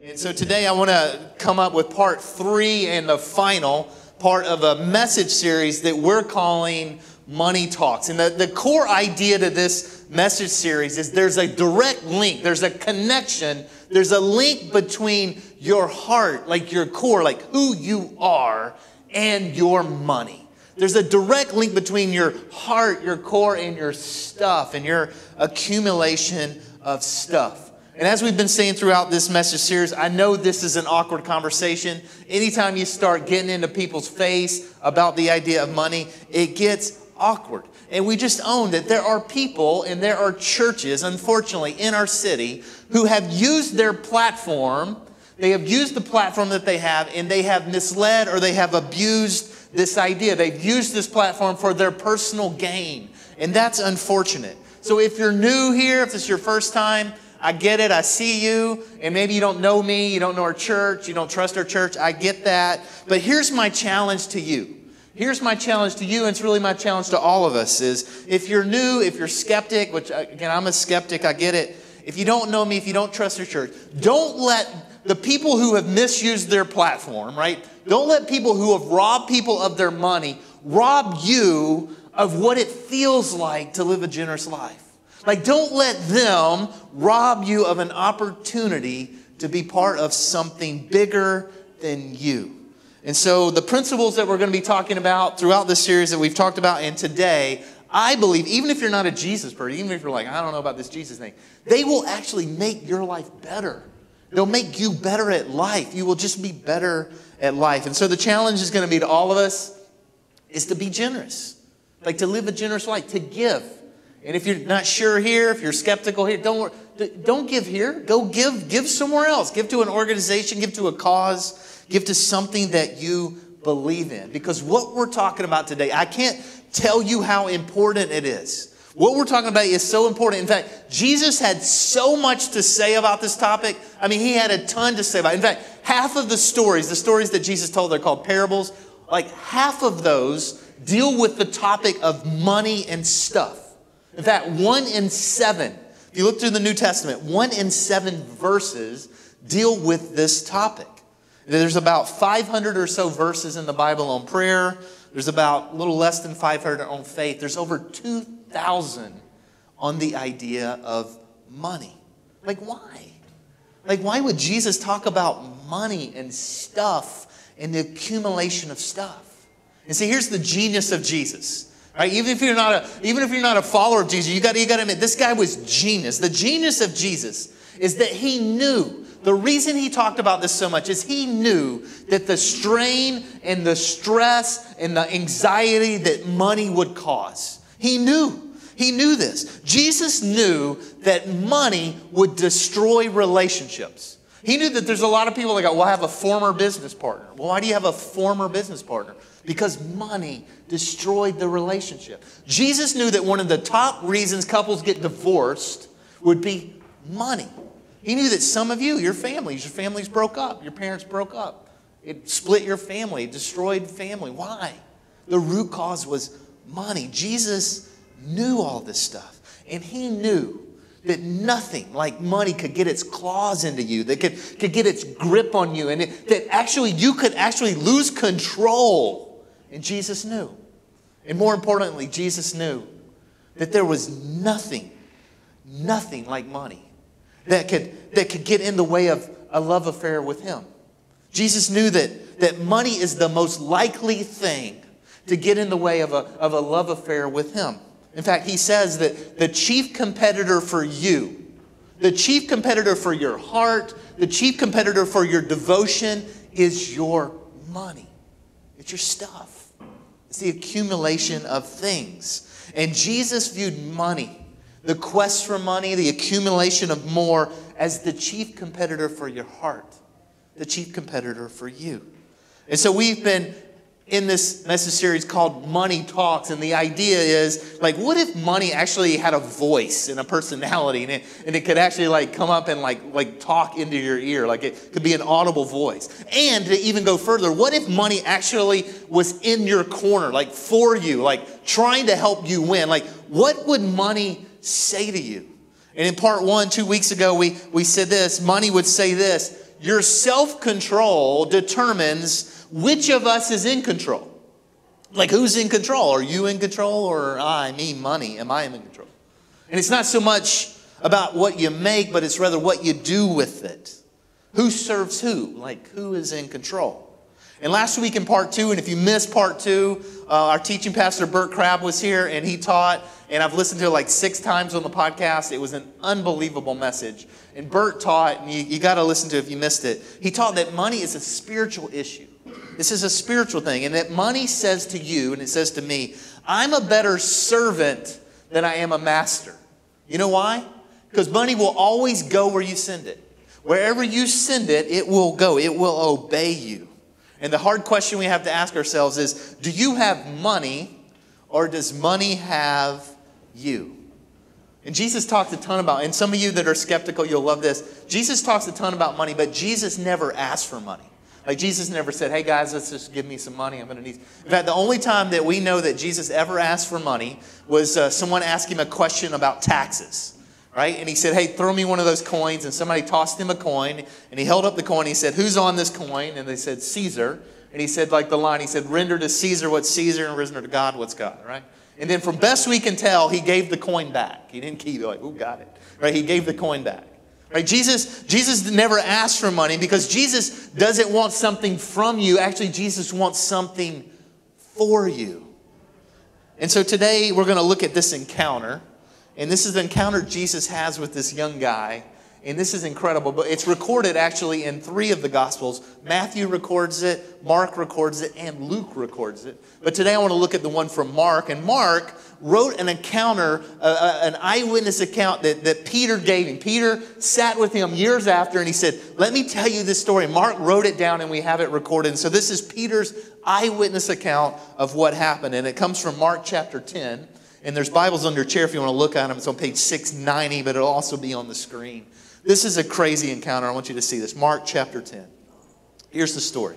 And so today I want to come up with part 3 and the final part of a message series that we're calling Money Talks. And the core idea to this message series is there's a direct link, there's a connection, there's a link between your heart, like your core, like who you are, and your money. There's a direct link between your heart, your core, and your stuff, and your accumulation of stuff. And as we've been saying throughout this message series, I know this is an awkward conversation. Anytime you start getting into people's face about the idea of money, it gets awkward. And we just own that there are people and there are churches, unfortunately, in our city who have used their platform. They have used the platform that they have, and they have misled or they have abused this idea. They've used this platform for their personal gain. And that's unfortunate. So if you're new here, if this is your first time, I get it. I see you. And maybe you don't know me. You don't know our church. You don't trust our church. I get that. But here's my challenge to you. Here's my challenge to you, and it's really my challenge to all of us, is if you're new, if you're skeptic, which again, I'm a skeptic, I get it. If you don't know me, if you don't trust your church, don't let the people who have misused their platform, right? Don't let people who have robbed people of their money rob you of what it feels like to live a generous life. Like, don't let them rob you of an opportunity to be part of something bigger than you. And so the principles that we're going to be talking about throughout this series that we've talked about, and today, I believe, even if you're not a Jesus person, even if you're like, I don't know about this Jesus thing, they will actually make your life better. They'll make you better at life. You will just be better at life. And so the challenge is going to be to all of us is to be generous. Like, to live a generous life, to give. And if you're not sure here, if you're skeptical here, don't give here. Go give somewhere else. Give to an organization, give to a cause, give to something that you believe in. Because what we're talking about today, I can't tell you how important it is. What we're talking about is so important. In fact, Jesus had so much to say about this topic. I mean, he had a ton to say about it. In fact, half of the stories that Jesus told, they're called parables, like half of those deal with the topic of money and stuff. In fact, 1 in 7, if you look through the New Testament, 1 in 7 verses deal with this topic. There's about 500 or so verses in the Bible on prayer. There's about a little less than 500 on faith. There's over 2,000 on the idea of money. Like, why? Like, why would Jesus talk about money and stuff and the accumulation of stuff? And see, here's the genius of Jesus. Right? Even if you're not a follower of Jesus, you got to admit, this guy was genius. The genius of Jesus is that he knew. The reason he talked about this so much is he knew that the strain and the stress and the anxiety that money would cause. He knew. He knew this. Jesus knew that money would destroy relationships. He knew that there's a lot of people that go, well, I have a former business partner. Well, why do you have a former business partner? Because money destroyed the relationship. Jesus knew that one of the top reasons couples get divorced would be money. He knew that some of you, your families broke up. Your parents broke up. It split your family. It destroyed family. Why? The root cause was money. Jesus knew all this stuff. And he knew that nothing like money could get its claws into you, that could get its grip on you, and that actually you could actually lose control. And Jesus knew. And more importantly, Jesus knew that there was nothing like money that could get in the way of a love affair with him. Jesus knew that money is the most likely thing to get in the way of a love affair with him. In fact, he says that the chief competitor for you, the chief competitor for your heart, the chief competitor for your devotion is your money. It's your stuff. It's the accumulation of things. And Jesus viewed money, the quest for money, the accumulation of more, as the chief competitor for your heart, the chief competitor for you. And so we've been in this message series called Money Talks, and the idea is, like, what if money actually had a voice and a personality, and it could actually like come up and like talk into your ear, like it could be an audible voice. And to even go further, what if money actually was in your corner, like for you, like trying to help you win? Like, what would money say to you? And in part 1, 2 weeks ago, we said this. Money would say this: your self-control determines which of us is in control. Like, who's in control? Are you in control, or money? Am I in control? And it's not so much about what you make, but it's rather what you do with it. Who serves who? Like, who is in control? And last week in part 2, and if you missed part 2, our teaching pastor Bert Crabb was here, and he taught, and I've listened to it like 6 times on the podcast. It was an unbelievable message. And Bert taught, and you got to listen to it if you missed it. He taught that money is a spiritual issue. This is a spiritual thing, and that money says to you, and it says to me, I'm a better servant than I am a master. You know why? Because money will always go where you send it. Wherever you send it, it will go. It will obey you. And the hard question we have to ask ourselves is, do you have money, or does money have you? And Jesus talks a ton about, and some of you that are skeptical, you'll love this. Jesus talks a ton about money, but Jesus never asked for money. Like, Jesus never said, hey guys, let's just give me some money. I'm going to need. In fact, the only time that we know that Jesus ever asked for money was someone asked him a question about taxes. Right? And he said, hey, throw me one of those coins. And somebody tossed him a coin. And he held up the coin. He said, who's on this coin? And they said, Caesar. And he said, like the line, he said, render to Caesar what's Caesar, and render to God what's God. Right? And then from best we can tell, he gave the coin back. He didn't keep it like, oh, got it. Right? He gave the coin back. Right? Jesus never asked for money because Jesus doesn't want something from you. Actually, Jesus wants something for you. And so today we're going to look at this encounter. And this is the encounter Jesus has with this young guy. And this is incredible. But it's recorded actually in 3 of the Gospels. Matthew records it, Mark records it, and Luke records it. But today I want to look at the one from Mark. And Mark wrote an encounter, an eyewitness account that Peter gave him. Peter sat with him years after and he said, let me tell you this story. Mark wrote it down and we have it recorded. And so this is Peter's eyewitness account of what happened. And it comes from Mark chapter 10. And there's Bibles under your chair if you want to look at them. It's on page 690, but it'll also be on the screen. This is a crazy encounter. I want you to see this. Mark chapter 10. Here's the story.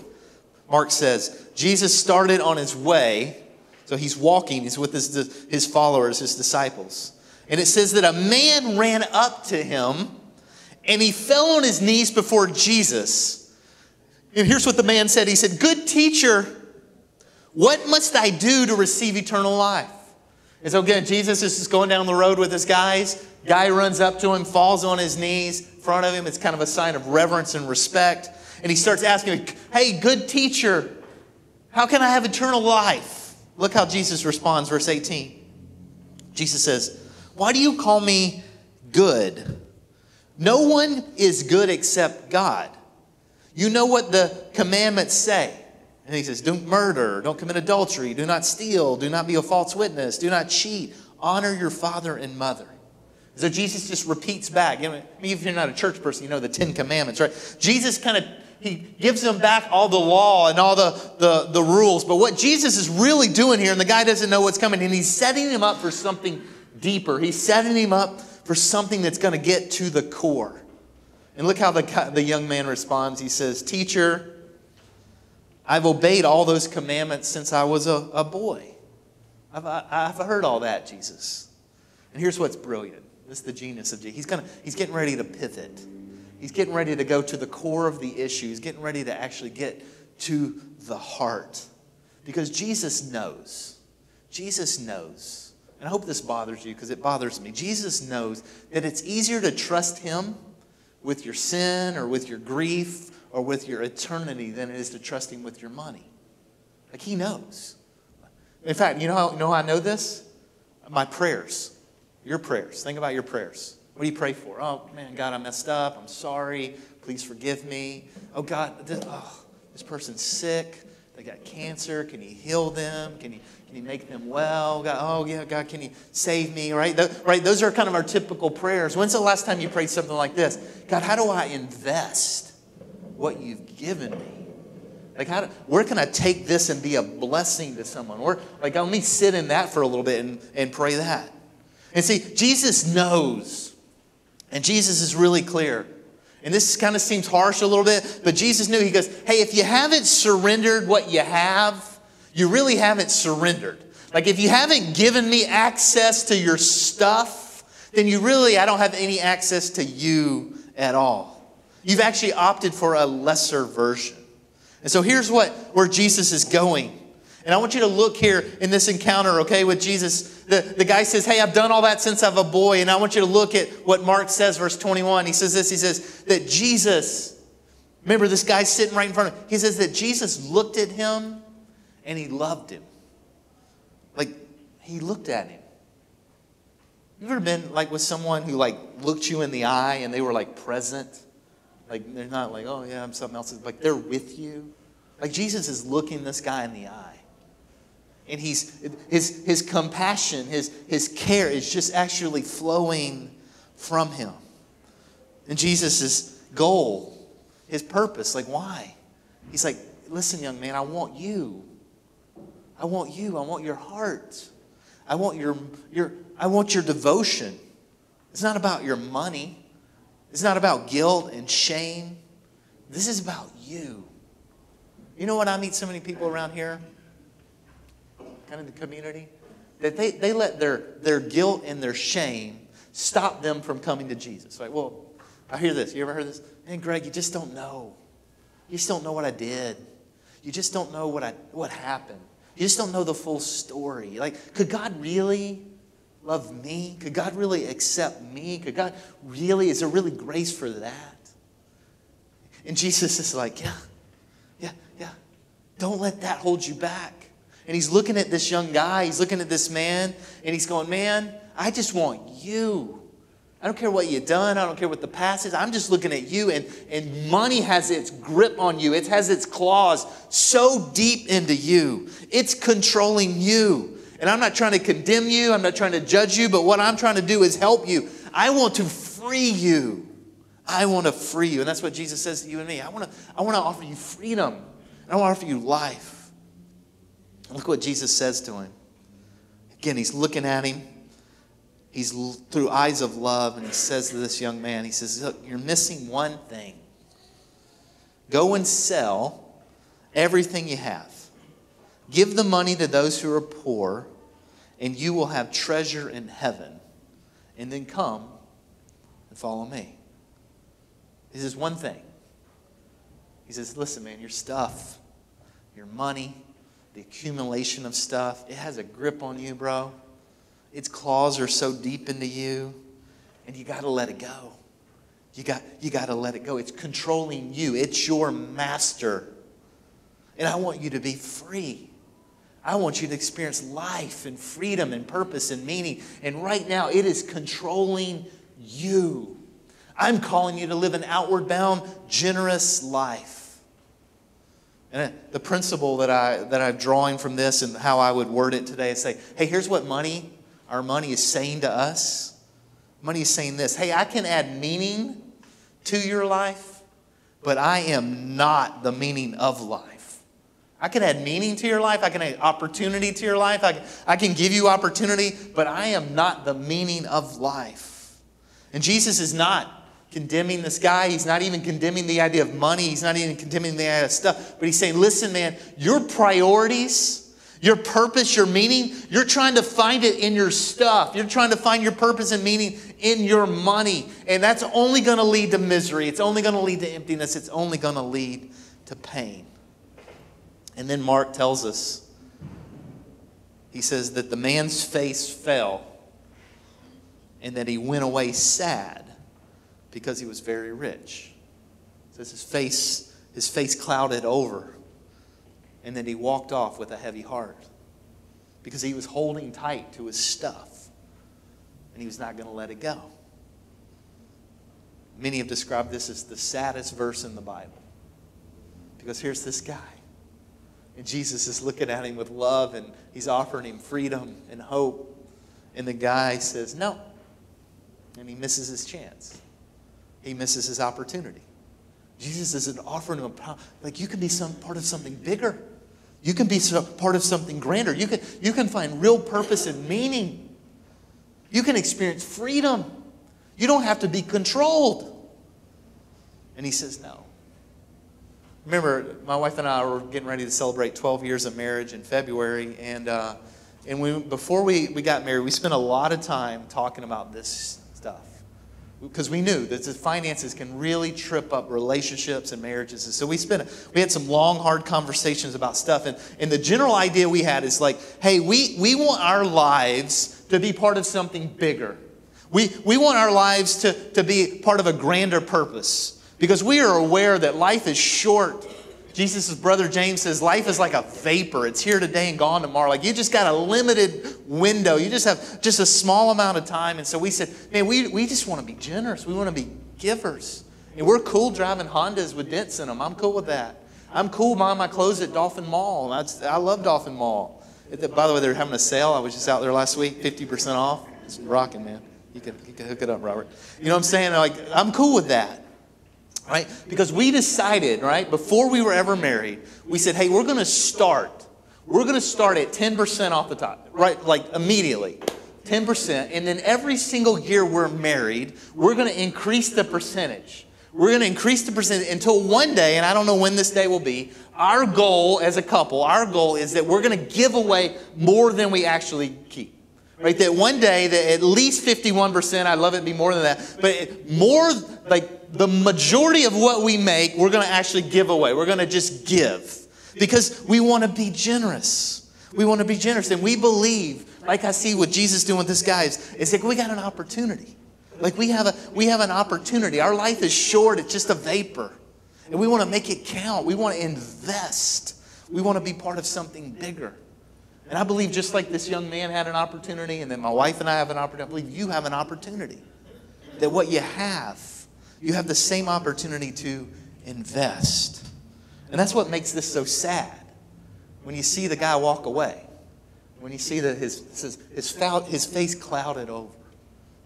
Mark says, Jesus started on his way. So he's walking. He's with his followers, his disciples. And it says that a man ran up to him and he fell on his knees before Jesus. And here's what the man said. He said, good teacher, what must I do to receive eternal life? And so again, Jesus is just going down the road with his guys. Guy runs up to him, falls on his knees in front of him. It's kind of a sign of reverence and respect. And he starts asking him, hey, good teacher, how can I have eternal life? Look how Jesus responds, verse 18. Jesus says, why do you call me good? No one is good except God. You know what the commandments say. And he says, don't murder, don't commit adultery, do not steal, do not be a false witness, do not cheat, honor your father and mother. So Jesus just repeats back. You know, if you're not a church person, you know the 10 Commandments, right? Jesus he gives them back all the law and all the rules. But what Jesus is really doing here, and the guy doesn't know what's coming, and he's setting him up for something deeper. He's setting him up for something that's going to get to the core. And look how the young man responds. He says, teacher, I've obeyed all those commandments since I was a boy. I've heard all that, Jesus. And here's what's brilliant. This is the genius of Jesus. He's getting ready to pivot. He's getting ready to go to the core of the issue. He's getting ready to actually get to the heart. Because Jesus knows. Jesus knows. And I hope this bothers you because it bothers me. Jesus knows that it's easier to trust him with your sin or with your grief or with your eternity than it is to trust him with your money. Like, he knows. In fact, you know how I know this? My prayers. Your prayers. Think about your prayers. What do you pray for? Oh, man, God, I messed up. I'm sorry. Please forgive me. Oh, God, this person's sick. They got cancer. Can you heal them? Can you make them well? God, oh, yeah, God, can you save me? Right? Those are kind of our typical prayers. When's the last time you prayed something like this? God, how do I invest what you've given me? Like, where can I take this and be a blessing to someone? Or like, let me sit in that for a little bit and pray that. And see, Jesus knows. And Jesus is really clear. And this kind of seems harsh a little bit, but Jesus knew. He goes, hey, if you haven't surrendered what you have, you really haven't surrendered. Like, if you haven't given me access to your stuff, then I don't have any access to you at all. You've actually opted for a lesser version. And so here's where Jesus is going. And I want you to look here in this encounter, okay, with Jesus. The guy says, hey, I've done all that since I was a boy. And I want you to look at what Mark says, verse 21. He says this, he says that Jesus, remember this guy's sitting right in front of him. He says that Jesus looked at him and he loved him. Like, he looked at him. You ever been like with someone who like looked you in the eye and they were like present? Like they're not like, oh yeah, I'm something else. Like they're with you. Like Jesus is looking this guy in the eye. And his compassion, his care is just actually flowing from him. And Jesus' goal, his purpose, like why? He's like, listen, young man, I want you. I want you. I want your heart. I want your devotion. It's not about your money. It's not about guilt and shame. This is about you. You know what? I meet so many people around here, kind of the community, that they let their guilt and their shame stop them from coming to Jesus. Like, well, I hear this. You ever heard this? Man, Greg, you just don't know. You just don't know what I did. You just don't know what happened. You just don't know the full story. Like, could God really love me? Could God really accept me? Could God really, is there really grace for that? And Jesus is like, yeah. Don't let that hold you back. And he's looking at this young guy, he's looking at this man, and he's going, man, I just want you. I don't care what you've done. I don't care what the past is. I'm just looking at you. And money has its grip on you. It has its claws so deep into you. It's controlling you. And I'm not trying to condemn you. I'm not trying to judge you. But what I'm trying to do is help you. I want to free you. I want to free you. And that's what Jesus says to you and me. I want to offer you freedom. I want to offer you life. Look what Jesus says to him. Again, he's looking at him. He's through eyes of love, and he says to this young man, he says, look, you're missing one thing. Go and sell everything you have. Give the money to those who are poor, and you will have treasure in heaven. And then come and follow me. He says one thing. He says, listen, man, your stuff, your money, the accumulation of stuff, it has a grip on you, bro. Its claws are so deep into you, and you got to let it go. You got to let it go. It's controlling you. It's your master. And I want you to be free. I want you to experience life and freedom and purpose and meaning. And right now, it is controlling you. I'm calling you to live an outward bound, generous life. And the principle that I'm drawing from this and how I would word it today is say, hey, here's what our money is saying to us. Money is saying this, hey, I can add meaning to your life, but I am not the meaning of life. I can add meaning to your life. I can add opportunity to your life. I can give you opportunity, but I am not the meaning of life. And Jesus is not condemning this guy. He's not even condemning the idea of money. He's not even condemning the idea of stuff. But he's saying, listen, man, your priorities, your purpose, your meaning, you're trying to find it in your stuff. You're trying to find your purpose and meaning in your money. And that's only going to lead to misery. It's only going to lead to emptiness. It's only going to lead to pain. And then Mark tells us, he says that the man's face fell and that he went away sad because he was very rich. It says his face clouded over, and then he walked off with a heavy heart because he was holding tight to his stuff and he was not going to let it go. Many have described this as the saddest verse in the Bible because here's this guy, and Jesus is looking at him with love, and he's offering him freedom and hope, and the guy says no, and he misses his chance. He misses his opportunity. Jesus isn't offering him like you can be part of something bigger. You can be part of something grander. You can find real purpose and meaning. You can experience freedom. You don't have to be controlled. And he says no. Remember, my wife and I were getting ready to celebrate 12 years of marriage in February, and before we got married, we spent a lot of time talking about this stuff. because we knew that the finances can really trip up relationships and marriages. And so we had some long, hard conversations about stuff. And the general idea we had is like, hey, we want our lives to be part of something bigger. We want our lives to be part of a grander purpose, because we are aware that life is short. Jesus' brother James says life is like a vapor. It's here today and gone tomorrow. Like, you just got a limited window. You just have just a small amount of time. And so we said, man, we just want to be generous. We want to be givers. And we're cool driving Hondas with dents in them. I'm cool with that. I'm cool buying my clothes at Dolphin Mall. I love Dolphin Mall. By the way, they're having a sale. I was just out there last week, 50% off. It's rocking, man. You can hook it up, Robert. You know what I'm saying? Like, I'm cool with that. Right? Because we decided, right, before we were ever married, we said, hey, we're going to start at 10% off the top, right? Like, immediately, 10%. And then every single year we're married, we're going to increase the percentage. We're going to increase the percentage until one day, and I don't know when this day will be, our goal as a couple, our goal is that we're going to give away more than we actually keep. Right? That one day, that at least 51%, I'd love it to be more than that, but more, like, the majority of what we make, we're going to actually give away. We're going to just give, because we want to be generous. We want to be generous. And we believe, like I see what Jesus doing with this guy, is like, we got an opportunity. Like, we have an opportunity. Our life is short. It's just a vapor. And we want to make it count. We want to invest. We want to be part of something bigger. And I believe just like this young man had an opportunity, and then my wife and I have an opportunity, I believe you have an opportunity. That what you have the same opportunity to invest. And that's what makes this so sad. When you see the guy walk away, when you see that his face clouded over,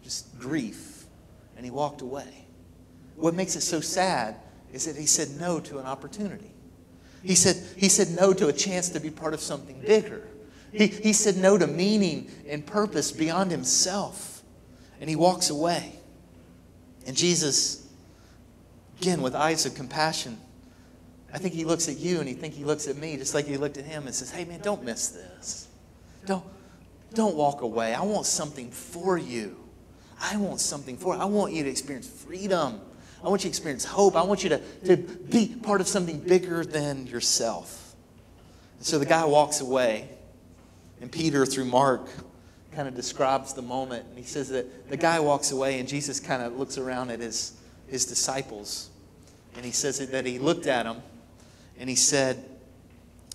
just grief, and he walked away. What makes it so sad is that he said no to an opportunity. He said no to a chance to be part of something bigger. He said no to meaning and purpose beyond himself. And he walks away. And Jesus, again, with eyes of compassion, I think he looks at you and he looks at me just like he looked at him and says, hey man, don't miss this. Don't walk away. I want something for you. I want something for you. I want you to experience freedom. I want you to experience hope. I want you to be part of something bigger than yourself. And so the guy walks away. And Peter, through Mark, kind of describes the moment. And he says that the guy walks away, and Jesus kind of looks around at his disciples. And he says that he looked at them, and he said,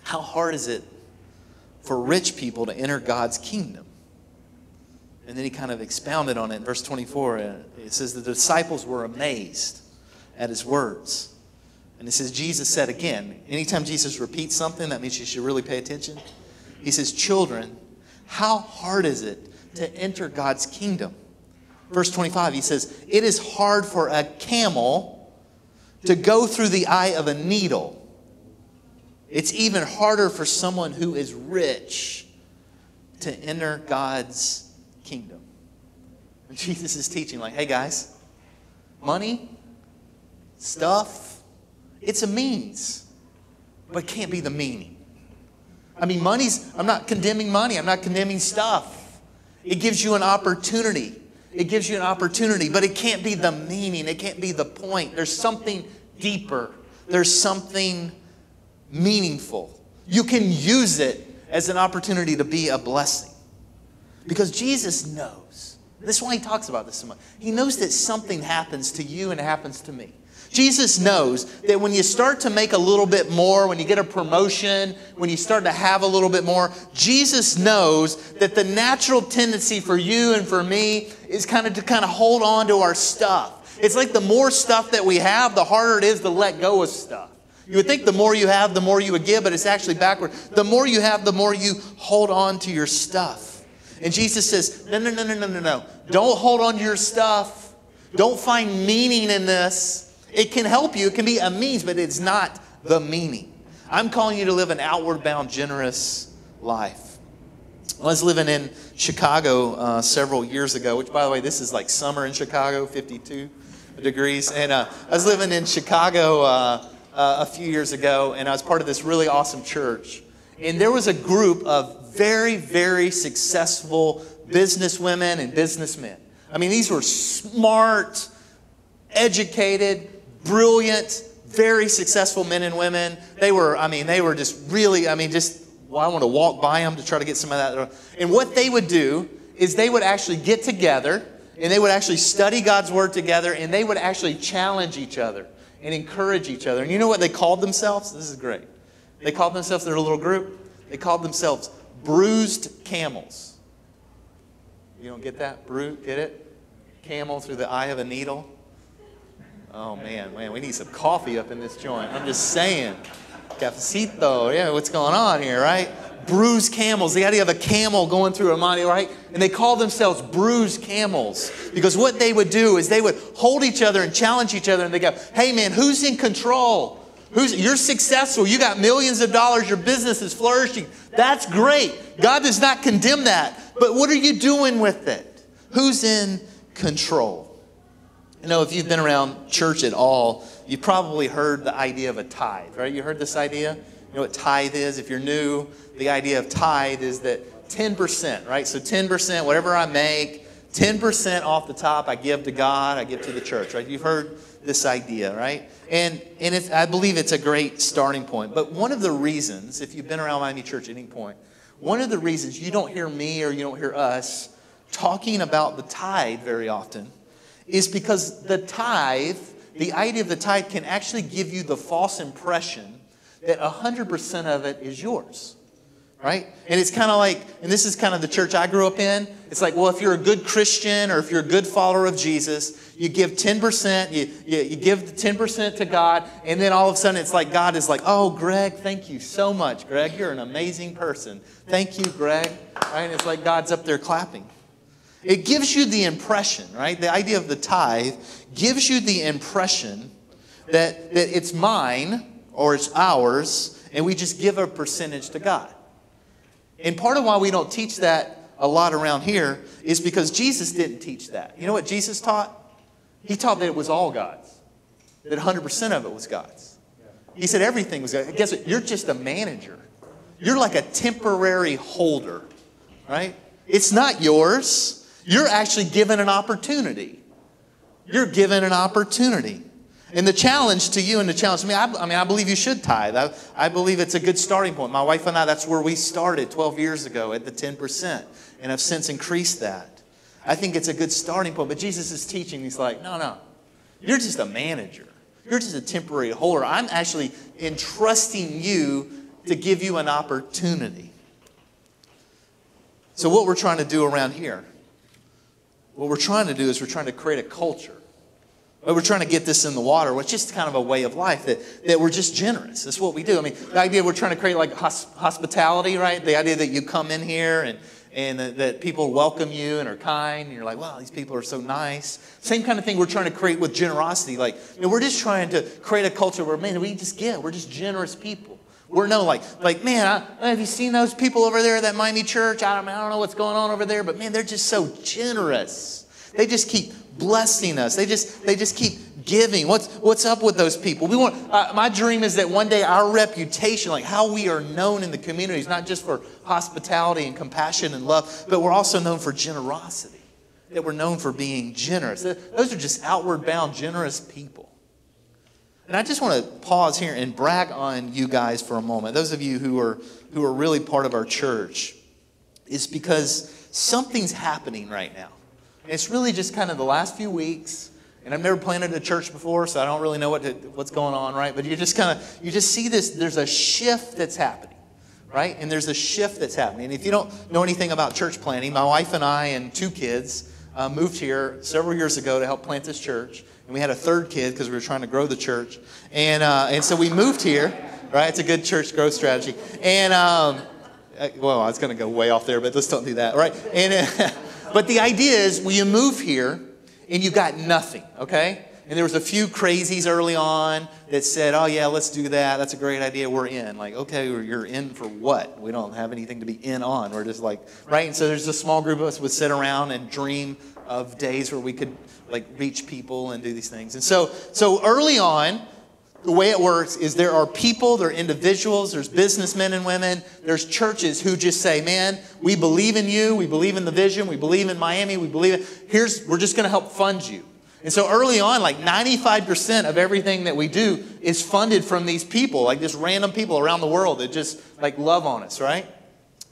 how hard is it for rich people to enter God's kingdom? And then he kind of expounded on it in verse 24. It says the disciples were amazed at his words. And it says Jesus said again, anytime Jesus repeats something, that means you should really pay attention. He says, children, how hard is it to enter God's kingdom? Verse 25, he says, it is hard for a camel to go through the eye of a needle. It's even harder for someone who is rich to enter God's kingdom. And Jesus is teaching like, hey guys, money, stuff, it's a means, but it can't be the meaning. I mean, I'm not condemning money. I'm not condemning stuff. It gives you an opportunity. It gives you an opportunity, but it can't be the meaning. It can't be the point. There's something deeper. There's something meaningful. You can use it as an opportunity to be a blessing. Because Jesus knows. This is why he talks about this so much. He knows that something happens to you and it happens to me. Jesus knows that when you start to make a little bit more, when you get a promotion, when you start to have a little bit more, Jesus knows that the natural tendency for you and for me is kind of hold on to our stuff. It's like the more stuff that we have, the harder it is to let go of stuff. You would think the more you have, the more you would give, but it's actually backward. The more you have, the more you hold on to your stuff. And Jesus says, no. Don't hold on to your stuff. Don't find meaning in this. It can help you. It can be a means, but it's not the meaning. I'm calling you to live an outward bound, generous life. I was living in Chicago several years ago, which, by the way, this is like summer in Chicago, 52 degrees. And I was living in Chicago a few years ago, and I was part of this really awesome church. And there was a group of very, very successful businesswomen and businessmen. I mean, these were smart, educated, brilliant, very successful men and women. They were just really, I want to walk by them to try to get some of that. And what they would do is they would actually get together and they would actually study God's Word together, and they would actually challenge each other and encourage each other. And you know what they called themselves? This is great. They called themselves, their little group, they called themselves Bruised Camels. You don't get that? Get it? Camel through the eye of a needle. Oh, man, we need some coffee up in this joint. I'm just saying. Cafecito. Yeah, what's going on here, right? Bruised camels. The idea of a camel going through a body, right? And they call themselves bruised camels because what they would do is they would hold each other and challenge each other, and they go, hey, man, who's in control? You're successful. You got millions of dollars. Your business is flourishing. That's great. God does not condemn that. But what are you doing with it? Who's in control? You know, if you've been around church at all, you've probably heard the idea of a tithe, right? You heard this idea? You know what tithe is? If you're new, the idea of tithe is that 10%, right? So 10%, whatever I make, 10% off the top I give to God, I give to the church, right? You've heard this idea, right? And I believe it's a great starting point. But one of the reasons, if you've been around Miami Church at any point, one of the reasons you don't hear me or you don't hear us talking about the tithe very often is because the tithe, the idea of the tithe can actually give you the false impression that 100% of it is yours, right? And it's kind of like, and this is kind of the church I grew up in, it's like, well, if you're a good Christian or if you're a good follower of Jesus, you give 10%, you give the 10% to God, and then all of a sudden it's like God is like, oh, Greg, thank you so much, Greg. You're an amazing person. Thank you, Greg. Right? And it's like God's up there clapping. It gives you the impression, right? The idea of the tithe gives you the impression that it's mine or it's ours, and we just give a percentage to God. And part of why we don't teach that a lot around here is because Jesus didn't teach that. You know what Jesus taught? He taught that it was all God's, that 100% of it was God's. He said everything was God's. Guess what? You're just a manager. You're like a temporary holder, right? It's not yours. You're actually given an opportunity. You're given an opportunity. And the challenge to you and the challenge to me, I believe you should tithe. I believe it's a good starting point. My wife and I, that's where we started 12 years ago at the 10%. And I've since increased that. I think it's a good starting point. But Jesus is teaching. He's like, no. You're just a manager. You're just a temporary holder. I'm actually entrusting you to give you an opportunity. So what we're trying to do around here, what we're trying to do is we're trying to create a culture. But we're trying to get this in the water, which is just kind of a way of life, that we're just generous. That's what we do. I mean, the idea we're trying to create like hospitality, right? The idea that you come in here and that people welcome you and are kind, and you're like, wow, these people are so nice. Same kind of thing we're trying to create with generosity. Like, we're just trying to create a culture where, man, we just give. We're just generous people. We're man, have you seen those people over there at that Miami church? I don't know what's going on over there, but man, they're just so generous. They just keep blessing us. They just keep giving. What's up with those people? We want. My dream is that one day our reputation, like how we are known in the community, is not just for hospitality and compassion and love, but we're also known for generosity. That we're known for being generous. Those are just outward bound, generous people. And I just want to pause here and brag on you guys for a moment. Those of you who are really part of our church, is because something's happening right now. And it's really just kind of the last few weeks. And I've never planted a church before, so I don't really know what's going on, right? But you just see this, there's a shift that's happening, right? And there's a shift that's happening. And if you don't know anything about church planting, my wife and I and 2 kids moved here several years ago to help plant this church. And we had a 3rd kid because we were trying to grow the church. And so we moved here, right? It's a good church growth strategy. And, well, I was going to go way off there, but let's don't do that, right? And but the idea is when you move here and you got nothing, okay? And there was a few crazies early on that said, oh, yeah, let's do that. That's a great idea. We're in. Like, okay, you're in for what? We don't have anything to be in on. We're just like, right? And so there's a small group of us would sit around and dream of days where we could like reach people and do these things. And so early on, the way it works is there are people, there are individuals, there's businessmen and women, there's churches who just say, man, we believe in you, we believe in the vision, we believe in Miami, we believe it. We're just going to help fund you. And so early on, like 95% of everything that we do is funded from these people, like just random people around the world that just like love on us, right?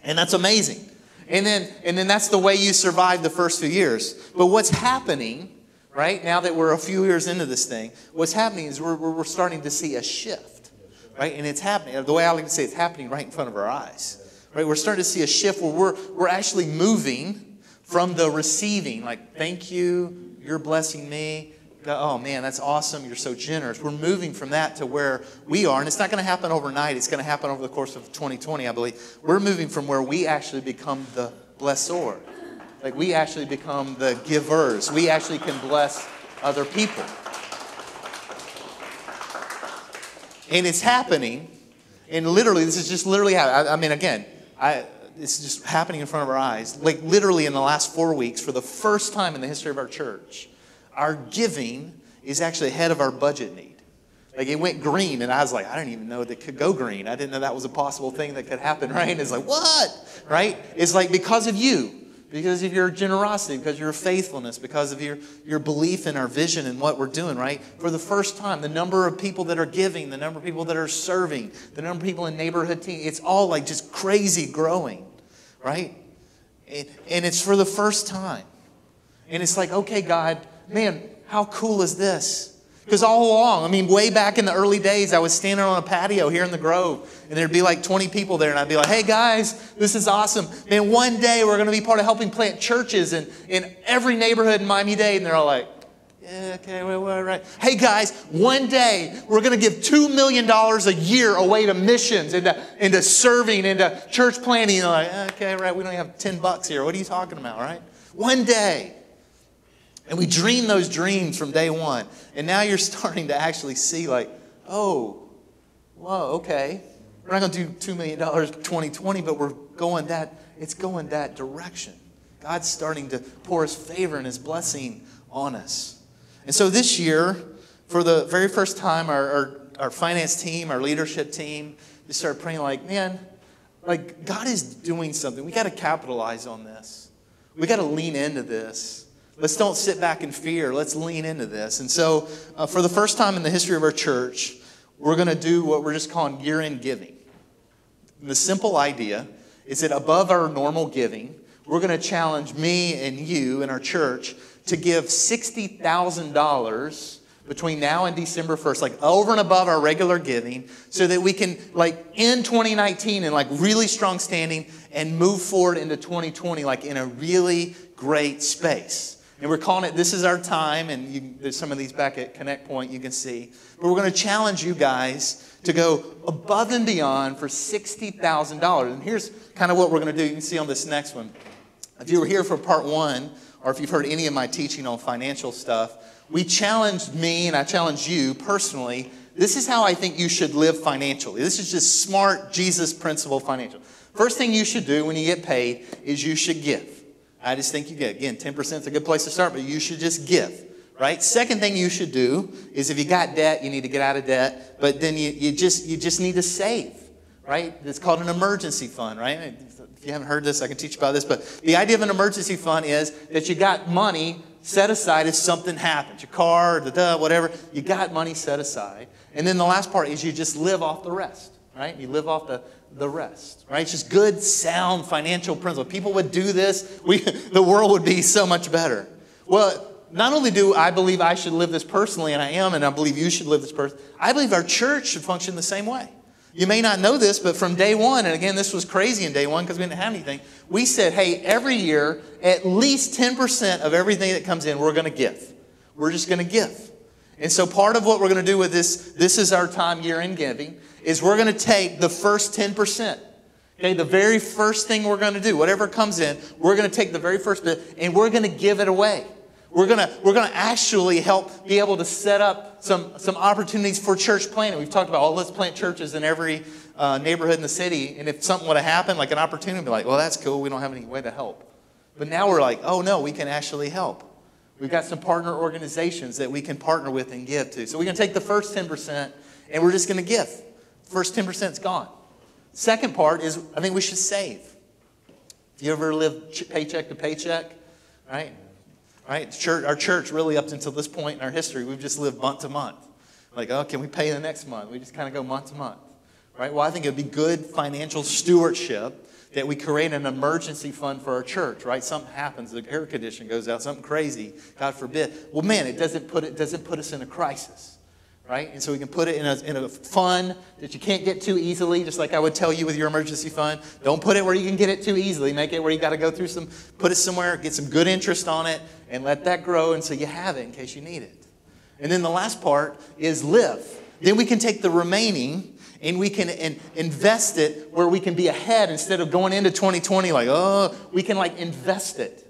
And that's amazing. And then that's the way you survive the first few years. But what's happening, right, now that we're a few years into this thing, what's happening is we're starting to see a shift, right? And it's happening. The way I like to say it's happening right in front of our eyes, right? We're starting to see a shift where we're actually moving from the receiving, like, thank you, you're blessing me. Oh, man, that's awesome. You're so generous. We're moving from that to where we are. And it's not going to happen overnight. It's going to happen over the course of 2020, I believe. We're moving from where we actually become the blessor. Like we actually become the givers. We actually can bless other people. And it's happening. And literally, this is just literally happening. I mean, again, it's just happening in front of our eyes. Like literally in the last 4 weeks, for the first time in the history of our church, our giving is actually ahead of our budget need. Like it went green, and I was like, I didn't even know that it could go green. I didn't know that was a possible thing that could happen, right? And it's like, what? Right? It's like because of you, because of your generosity, because of your faithfulness, because of your belief in our vision and what we're doing, right? For the first time, the number of people that are giving, the number of people that are serving, the number of people in neighborhood teams, it's all like just crazy growing, right? And it's for the first time. And it's like, okay, God, man, how cool is this? Because all along, I mean, way back in the early days, I was standing on a patio here in the Grove, and there'd be like 20 people there, and I'd be like, hey, guys, this is awesome. Man, one day we're going to be part of helping plant churches in every neighborhood in Miami-Dade. And they're all like, yeah, okay, well, right. Hey, guys, one day we're going to give $2 million a year away to missions, into serving, into church planting. And they're like, okay, right, we don't have $10 here. What are you talking about, right? One day. And we dream those dreams from day one. And now you're starting to actually see like, oh, whoa, okay. We're not going to do $2 million 2020, but it's going that direction. God's starting to pour His favor and His blessing on us. And so this year, for the very first time, our finance team, our leadership team, just started praying like, man, like God is doing something. We got to capitalize on this. We got to lean into this. Let's don't sit back in fear. Let's lean into this. And so for the first time in the history of our church, we're going to do what we're just calling year-end giving. And the simple idea is that above our normal giving, we're going to challenge me and you and our church to give $60,000 between now and December 1st, like over and above our regular giving, so that we can like end 2019 in like really strong standing and move forward into 2020 like in a really great space. And we're calling it, this is our time, and there's some of these back at Connect Point you can see. But we're going to challenge you guys to go above and beyond for $60,000. And here's kind of what we're going to do. You can see on this next one. If you were here for part one, or if you've heard any of my teaching on financial stuff, we challenged me and I challenged you personally. This is how I think you should live financially. This is just smart Jesus principle financial. First thing you should do when you get paid is you should give. I just think you get. Again, 10% is a good place to start, but you should just give, right? Second thing you should do is if you got debt, you need to get out of debt, but then you just need to save, right? It's called an emergency fund, right? If you haven't heard this, I can teach you about this, but the idea of an emergency fund is that you got money set aside if something happens, your car, whatever, you got money set aside. And then the last part is you just live off the rest, right? You live off the rest, right? It's just good, sound financial principle. If people would do this, the world would be so much better. Well, not only do I believe I should live this personally, and I am, and I believe you should live this personally, I believe our church should function the same way. You may not know this, but from day one, and again, this was crazy in day one because we didn't have anything, we said, hey, every year, at least 10% of everything that comes in, we're going to give. We're just going to give. And so part of what we're going to do with this is our time year-end giving, is we're going to take the first 10%. Okay, the very first thing we're going to do, whatever comes in, we're going to take the very first bit and we're going to give it away. We're going to actually help be able to set up some opportunities for church planting. We've talked about, let's plant churches in every neighborhood in the city. And if something would have happened, like an opportunity, be like, well, that's cool. We don't have any way to help. But now we're like, oh no, we can actually help. We've got some partner organizations that we can partner with and give to. So we're going to take the first 10% and we're just going to give. First 10% is gone. Second part is, I think we should save. If you ever live paycheck to paycheck, right? right? Our church really up until this point in our history, we've just lived month to month. Like, oh, can we pay the next month? We just kind of go month to month, right? Well, I think it would be good financial stewardship that we create an emergency fund for our church, right? Something happens, the air conditioner goes out, something crazy, God forbid. Well, man, it doesn't put us in a crisis, right? And so we can put it in a fund that you can't get too easily, just like I would tell you with your emergency fund. Don't put it where you can get it too easily. Make it where you got to go through put it somewhere, get some good interest on it, and let that grow until you have it in case you need it. And then the last part is live. Then we can take the remaining and we can invest it where we can be ahead instead of going into 2020 like, oh, we can like invest it.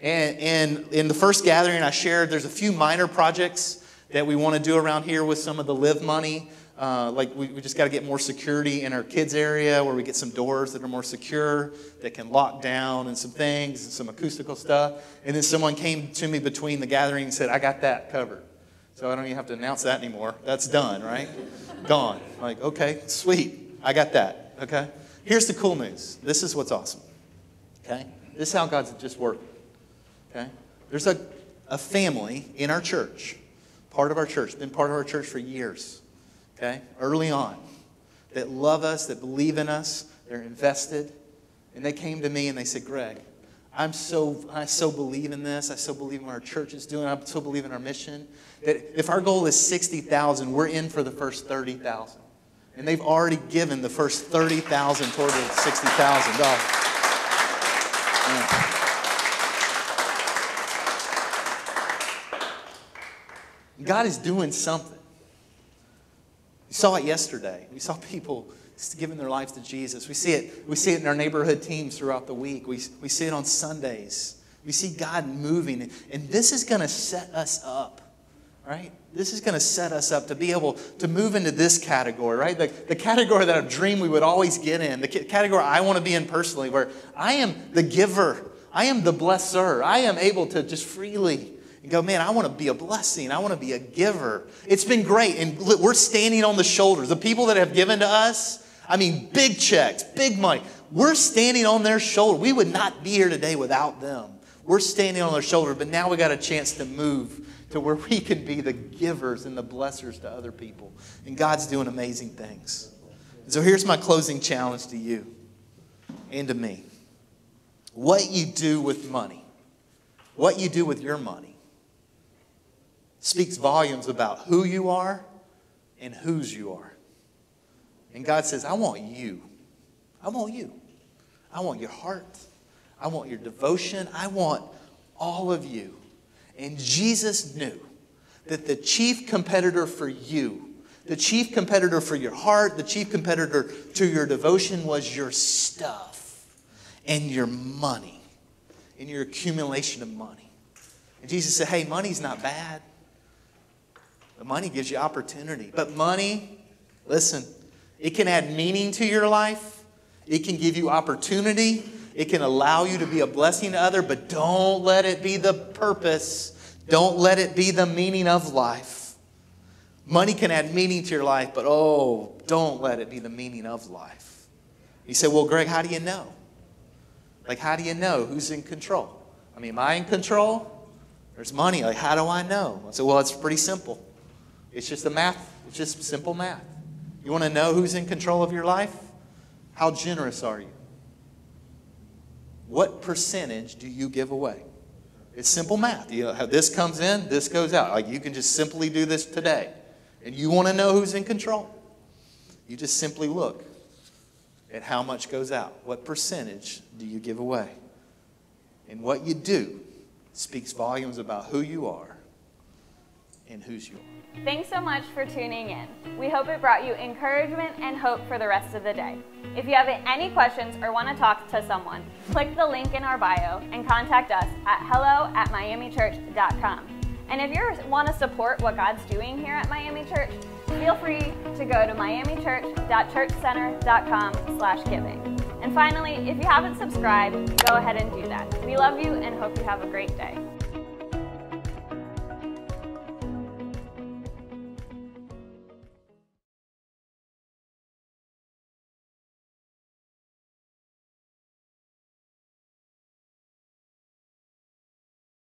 And in the first gathering I shared, there's a few minor projects that we want to do around here with some of the live money. Like we just got to get more security in our kids area where we get some doors that are more secure, that can lock down and some things and some acoustical stuff. And then someone came to me between the gathering and said, I got that covered. So I don't even have to announce that anymore. That's done, right? Gone. Like, okay, sweet. I got that, okay? Here's the cool news. This is what's awesome, okay? This is how God's just working, okay? There's a family in our church, part of our church, been part of our church for years, okay? Early on, that love us, that believe in us, they're invested. And they came to me and they said, Greg, I so believe in this. I so believe in what our church is doing. I so believe in our mission. That if our goal is 60,000, we're in for the first 30,000. And they've already given the first 30,000 toward the $60,000. Yeah. God is doing something. We saw it yesterday. We saw people giving their lives to Jesus. We see it in our neighborhood teams throughout the week. We see it on Sundays. We see God moving. And this is going to set us up, right? This is going to set us up to be able to move into this category, right? The category that I dream we would always get in. The category I want to be in personally, where I am the giver. I am the blesser. I am able to just freely and go, man, I want to be a blessing. I want to be a giver. It's been great. And we're standing on the shoulders. The people that have given to us, I mean, big checks, big money. We're standing on their shoulder. We would not be here today without them. We're standing on their shoulder, but now we got a chance to move to where we can be the givers and the blessers to other people. And God's doing amazing things. And so here's my closing challenge to you and to me. What you do with money, what you do with your money, speaks volumes about who you are and whose you are. And God says, I want you. I want you. I want your heart. I want your devotion. I want all of you. And Jesus knew that the chief competitor for you, the chief competitor for your heart, the chief competitor to your devotion was your stuff and your money and your accumulation of money. And Jesus said, hey, money's not bad. The money gives you opportunity. But money, listen, it can add meaning to your life. It can give you opportunity. It can allow you to be a blessing to others, but don't let it be the purpose. Don't let it be the meaning of life. Money can add meaning to your life, but don't let it be the meaning of life. You say, well, Greg, how do you know? Like, how do you know who's in control? I mean, am I in control? There's money. Like, how do I know? I said, well, it's pretty simple. It's just It's just simple math. You want to know who's in control of your life? How generous are you? What percentage do you give away? It's simple math. You know, how this comes in, this goes out. Like, you can just simply do this today. And you want to know who's in control? You just simply look at how much goes out. What percentage do you give away? And what you do speaks volumes about who you are and whose you are. Thanks so much for tuning in. We hope it brought you encouragement and hope for the rest of the day. If you have any questions or want to talk to someone, click the link in our bio and contact us at hello@miamichurch.com. And if you want to support what God's doing here at Miami Church, feel free to go to miamichurch.churchcenter.com/giving. And finally, if you haven't subscribed, go ahead and do that. We love you and hope you have a great day.